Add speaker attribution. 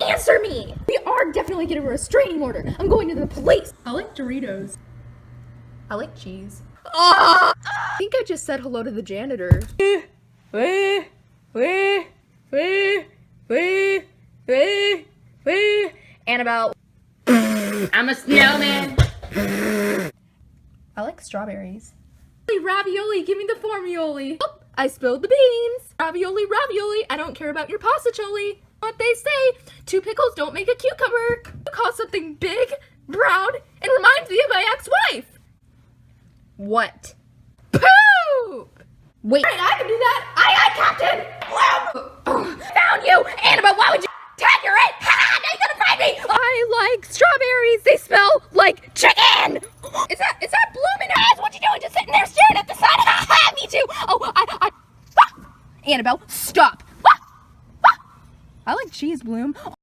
Speaker 1: Answer me! We are definitely getting a restraining order. I'm going to the police.
Speaker 2: I like Doritos.
Speaker 1: I like cheese. I think I just said hello to the janitor. Annabelle.
Speaker 2: I'm a snowman.
Speaker 1: I like strawberries.
Speaker 2: Ravioli, give me the formioli.
Speaker 1: Oh, I spilled the beans. Ravioli, ravioli. I don't care about your pasacholi. What they say, 2 pickles don't make a cucumber. You call something big, brown, and reminds me of my ex-wife. What? Poop! Wait. Right, I can do that. Aye, Captain. Found you, Annabelle. Why would you tag your it? Ha! Now you're gonna find me. I like strawberries. They smell like chicken. Is that blooming eyes? What you doing? Just sitting there staring at the sun? Ha! Me too. Oh, Annabelle, stop. I like cheese, Bloom.